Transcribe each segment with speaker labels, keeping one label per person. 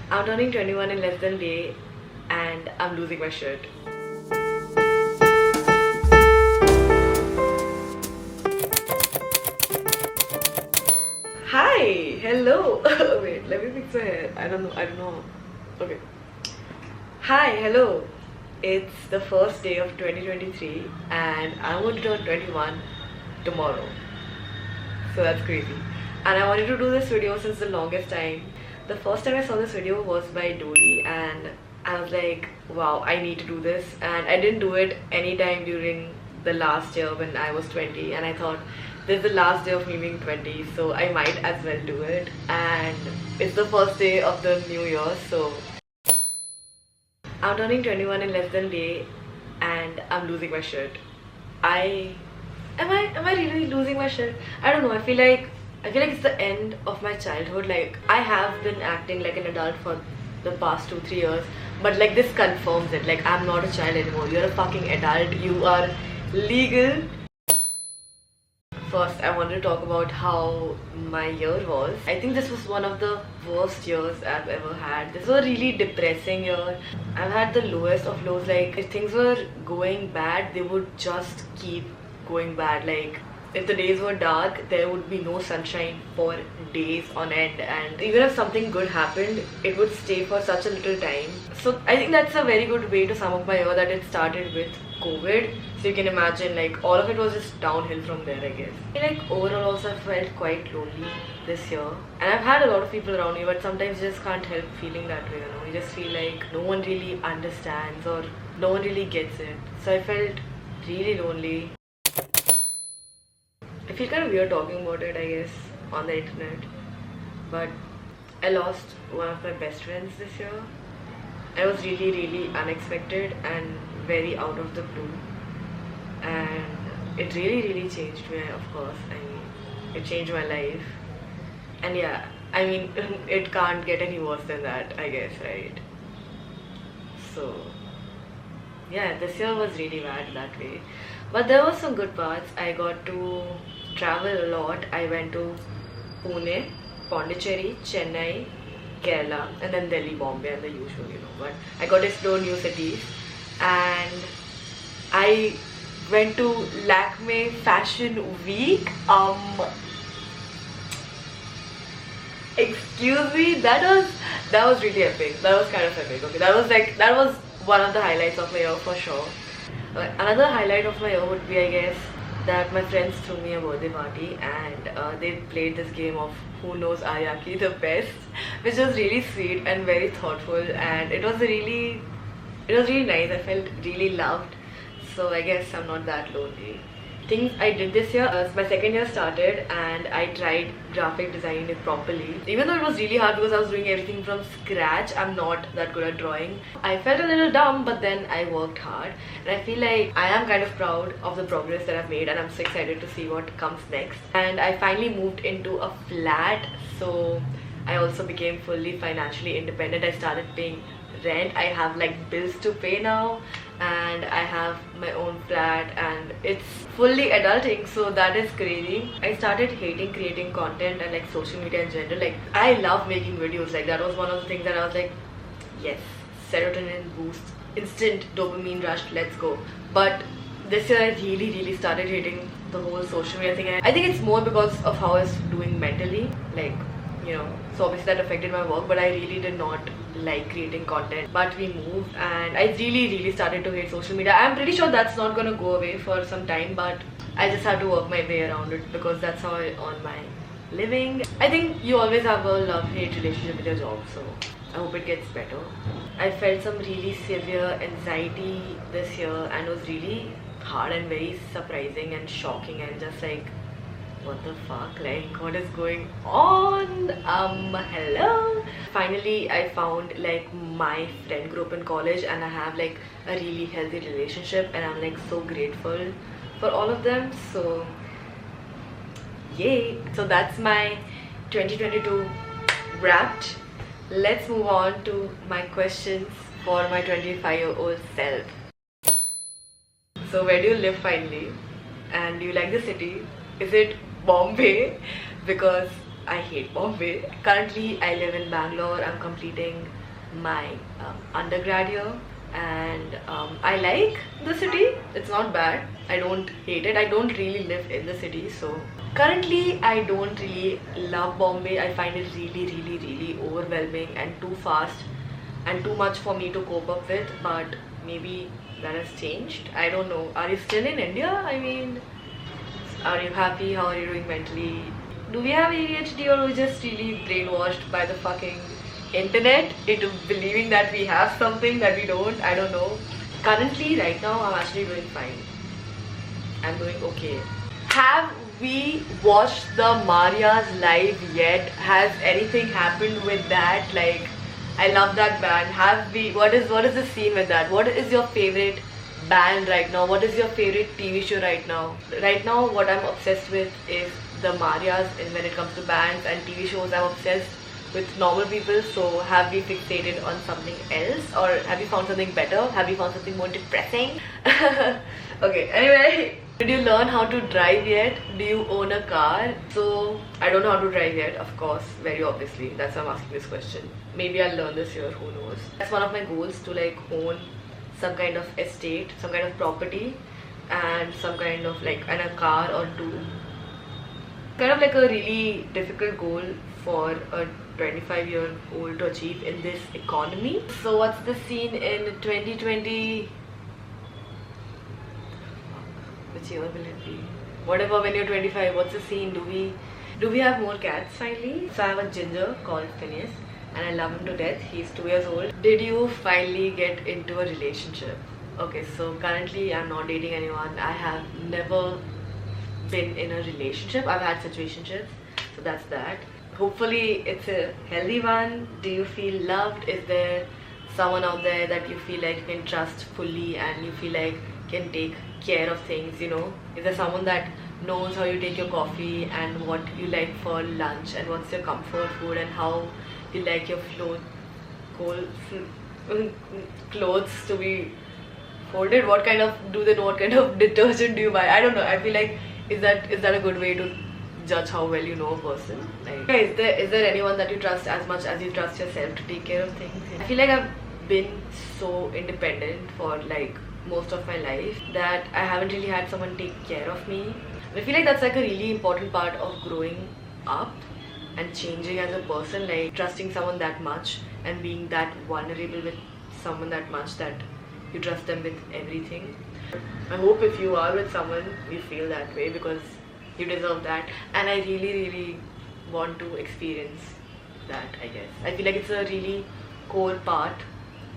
Speaker 1: I'm turning 21 in less than a day and I'm losing my shit. Hi! Hello! Wait, let me fix my hair. I don't know. Okay. Hi, hello! It's the first day of 2023 and I'm going to turn 21 tomorrow. So that's crazy. And I wanted to do this video since the longest time. The first time I saw this video was by Teri and I was like, wow, I need to do this. And I didn't do it anytime during the last year when I was 20, and I thought this is the last day of me being 20, so I might as well do it. And it's the first day of the new year, so I'm turning 21 in less than a day and I'm losing my shit. Am I really losing my shit? I don't know. I feel like it's the end of my childhood. Like, I have been acting like an adult for the past 2-3 years, but like this confirms it. Like, I'm not a child anymore. You're a fucking adult. You are legal. First, I wanted to talk about how my year was. I think this was one of the worst years I've ever had. This was a really depressing year. I've had the lowest of lows. Like, if things were going bad, they would just keep going bad. Like, if the days were dark, there would be no sunshine for days on end, and even if something good happened, it would stay for such a little time. So I think that's a very good way to sum up my year, that it started with COVID. So you can imagine, like, all of it was just downhill from there, I guess. I feel like overall also I felt quite lonely this year, and I've had a lot of people around me, but sometimes you just can't help feeling that way, you know. You just feel like no one really understands or no one really gets it. So I felt really lonely. I feel kind of weird talking about it, I guess, on the internet, but I lost one of my best friends this year. It was really unexpected and very out of the blue, and it really changed me, of course. I mean, it changed my life, and yeah, I mean, it can't get any worse than that, I guess, right? So yeah, this year was really bad that way, but there were some good parts. I got to travel a lot. I went to Pune, Pondicherry, Chennai, Kerala, and then Delhi, Bombay, and the usual, you know. But I got to explore new cities, and I went to Lakme Fashion Week. Excuse me, that was really epic. That was kind of epic. Okay, that was one of the highlights of my year for sure. Another highlight of my year would be, I guess, that my friends threw me a birthday party, and they played this game of who knows Ayaki the best, which was really sweet and very thoughtful, and it was really nice. I felt really loved, so I guess I'm not that lonely. Things I did this year, my second year started and I tried graphic designing it properly. Even though it was really hard because I was doing everything from scratch, I'm not that good at drawing. I felt a little dumb, but then I worked hard, and I feel like I am kind of proud of the progress that I've made, and I'm so excited to see what comes next. And I finally moved into a flat, so I also became fully financially independent. I started paying rent. I have like bills to pay now, and I have my own flat, and it's fully adulting, so that is crazy. I started hating creating content and like social media in general. Like, I love making videos. Like, that was one of the things that I was like, yes, serotonin boost, instant dopamine rush, let's go. But this year I really started hating the whole social media thing. I think it's more because of how I was doing mentally, like, you know. So obviously that affected my work, but I really did not like creating content. But we moved, and I really started to hate social media. I'm pretty sure that's not gonna go away for some time, but I just have to work my way around it because that's how I earn my living. I think you always have a love-hate relationship with your job, so I hope it gets better. I felt some really severe anxiety this year, and it was really hard and very surprising and shocking, and just like, what the fuck, like, what is going on? Hello. Finally I found like my friend group in college, and I have like a really healthy relationship, and I'm like so grateful for all of them. So yay. So that's my 2022 wrapped. Let's move on to my questions for my 25-year-old self. So where do you live finally? And do you like the city? Is it Bombay? Because I hate Bombay. Currently, I live in Bangalore. I'm completing my undergrad here, and I like the city. It's not bad. I don't hate it. I don't really live in the city, so currently I don't really love Bombay. I find it really overwhelming and too fast and too much for me to cope up with. But maybe that has changed. I don't know. Are you still in India? I mean, are you happy? How are you doing mentally? Do we have ADHD, or are we just really brainwashed by the fucking internet into believing that we have something that we don't? I don't know. Currently, right now, I'm actually doing fine. I'm doing okay. Have we watched the Maria's live yet? Has anything happened with that? Like, I love that band. Have we? What is the scene with that? What is your favorite band right now? What is your favorite TV show right now? Right now, what I'm obsessed with is the Marias, and when it comes to bands and TV shows, I'm obsessed with normal people. So have we fixated on something else, or have you found something better? Have you found something more depressing? Okay, anyway, did you learn how to drive yet? Do you own a car? So I don't know how to drive yet, of course, very obviously. That's why I'm asking this question. Maybe I'll learn this year, who knows. That's one of my goals, to like own some kind of estate, some kind of property, and some kind of like, and a car or two. Kind of like a really difficult goal for a 25-year-old to achieve in this economy. So what's the scene in 2020? Which year will it be? Whatever, when you're 25, what's the scene? Do we have more cats finally? So I have a ginger called Phineas, and I love him to death. He's 2 years old. Did you finally get into a relationship? Okay, so currently I'm not dating anyone. I have never been in a relationship. I've had situationships, so that's that. Hopefully it's a healthy one. Do you feel loved? Is there someone out there that you feel like you can trust fully and you feel like can take care of things, you know? Is there someone that knows how you take your coffee and what you like for lunch and what's your comfort food and how you like your clothes to be folded? What kind of, do they know what kind of detergent do you buy? I don't know. I feel like, is that a good way to judge how well you know a person? Like, is there anyone that you trust as much as you trust yourself to take care of things? I feel like I've been so independent for like most of my life that I haven't really had someone take care of me. I feel like that's like a really important part of growing up and changing as a person, like trusting someone that much and being that vulnerable with someone that much that you trust them with everything. I hope if you are with someone, you feel that way, because you deserve that, and I really want to experience that, I guess. I feel like it's a really core part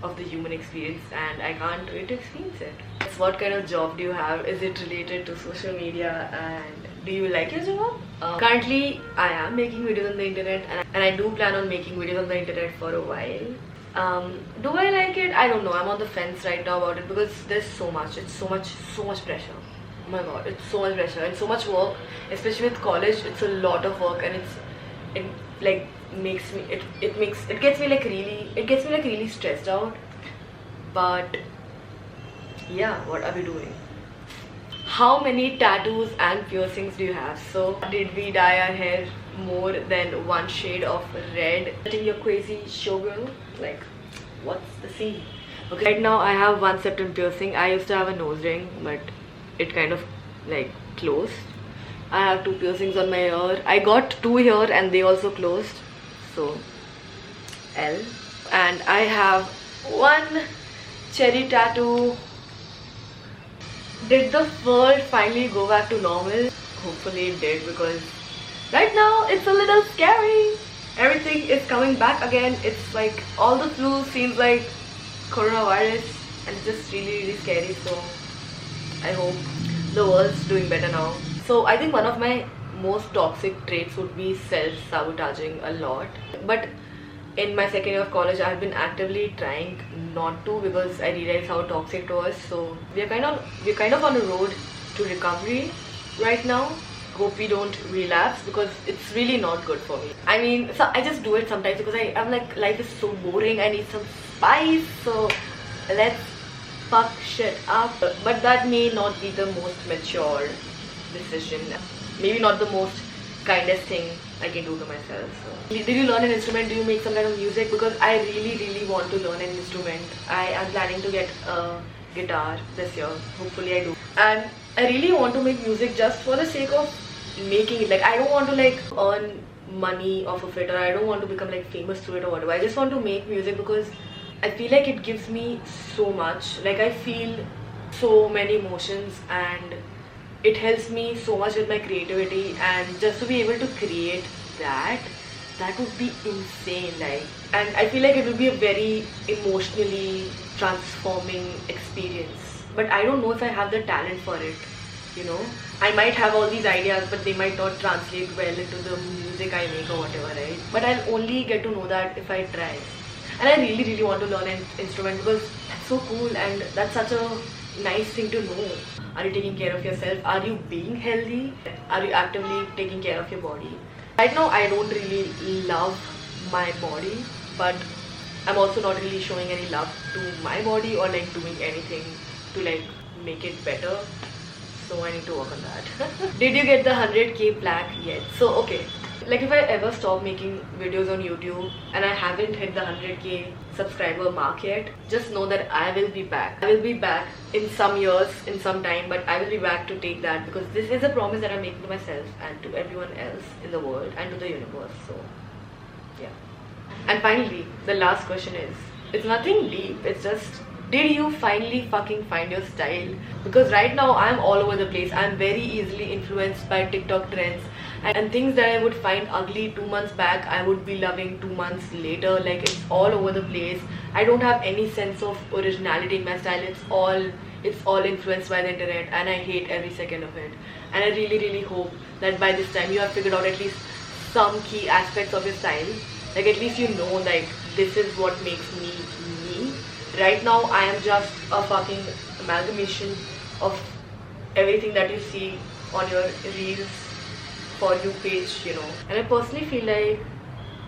Speaker 1: of the human experience and I can't wait to experience it. What kind of job do you have? Is it related to social media, and do you like your job? Currently, I am making videos on the internet, and I do plan on making videos on the internet for a while. Do I like it? I don't know. I'm on the fence right now about it because there's so much. It's so much pressure. Oh my god, it's so much pressure and so much work, especially with college. It's a lot of work, and it gets me like really stressed out. But yeah, what are we doing? How many tattoos and piercings do you have? So did we dye our hair more than one shade of red? Getting your crazy showgirl? Like, what's the scene? Okay, right now I have one septum piercing. I used to have a nose ring, but it kind of like closed. I have 2 piercings on my ear. I got 2 here and they also closed, so L. And I have 1 cherry tattoo. Did the world finally go back to normal? Hopefully it did, because right now it's a little scary. Everything is coming back again. It's like all the flu seems like coronavirus, and it's just really scary. So I hope the world's doing better now. So I think one of my most toxic traits would be self-sabotaging a lot. But in my second year of college, I've been actively trying not to, because I realized how toxic it was. So we're kind of on a road to recovery right now. Hope we don't relapse, because it's really not good for me. I mean, so I just do it sometimes because I'm like, life is so boring, I need some spice, so let's fuck shit up. But that may not be the most mature decision, maybe not the most kindest thing I can do to myself. So. Did you learn an instrument? Do you make some kind of music? Because I really want to learn an instrument. I am planning to get a guitar this year. Hopefully I do. And I really want to make music just for the sake of making it. Like, I don't want to like earn money off of it, or I don't want to become like famous through it or whatever. I just want to make music because I feel like it gives me so much. Like, I feel so many emotions and it helps me so much with my creativity, and just to be able to create that would be insane. Like, and I feel like it will be a very emotionally transforming experience, but I don't know if I have the talent for it, you know. I might have all these ideas, but they might not translate well into the music I make or whatever, right? But I'll only get to know that if I try. And I really want to learn an instrument because that's so cool and that's such a nice thing to know. Are you taking care of yourself? Are you being healthy? Are you actively taking care of your body? Right now I don't really love my body, but I'm also not really showing any love to my body or like doing anything to like make it better. So I need to work on that. Did you get the 100k plaque yet? So okay, like if I ever stop making videos on YouTube and I haven't hit the 100k subscriber mark yet, just know that I will be back. I will be back in some years, in some time, but I will be back to take that, because this is a promise that I'm making to myself and to everyone else in the world and to the universe. So yeah. And finally, the last question is, it's nothing deep, it's just, did you finally fucking find your style? Because right now I'm all over the place. I'm very easily influenced by TikTok trends, and things that I would find ugly 2 months back, I would be loving 2 months later. Like, it's all over the place. I don't have any sense of originality in my style. It's all influenced by the internet, and I hate every second of it. And I really hope that by this time you have figured out at least some key aspects of your style. Like, at least you know, like, this is what makes me me. Right now I am just a fucking amalgamation of everything that you see on your reels for you page, you know. And I personally feel like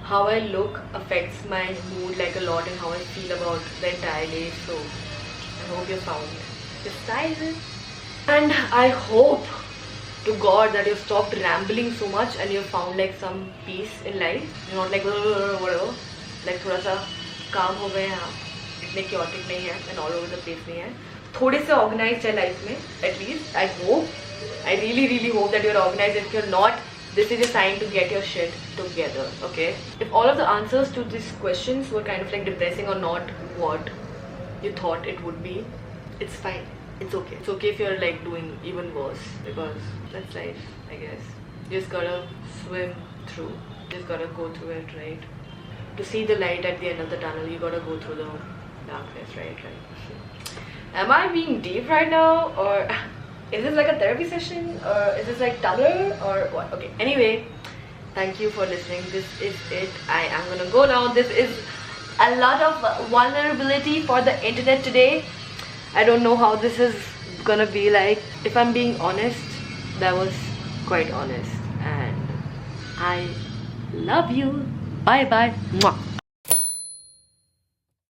Speaker 1: how I look affects my mood like a lot, and how I feel about the entire day. So I hope you found your style, and I hope to God that you've stopped rambling so much and you've found like some peace in life. You're not like whatever, like थोड़ा सा calm हो गए हैं आप, इतने chaotic नहीं है and all over the place नहीं है, थोड़े से organized है life में. At least I hope, I really hope that you're organized. If you're not, this is a sign to get your shit together, okay? If all of the answers to these questions were kind of like depressing or not what you thought it would be, it's fine. It's okay. It's okay if you're like doing even worse, because that's life, I guess. You just gotta swim through. You just gotta go through it, right? To see the light at the end of the tunnel, you gotta go through the darkness, right? Am I being deep right now, or is this like a therapy session, or is this like tumblr, or what? Okay, anyway, thank you for listening. This is it. I am gonna go now. This is a lot of vulnerability for the internet today. I don't know how this is gonna be like. If I'm being honest, that was quite honest, and I love you. Bye bye. Mwah.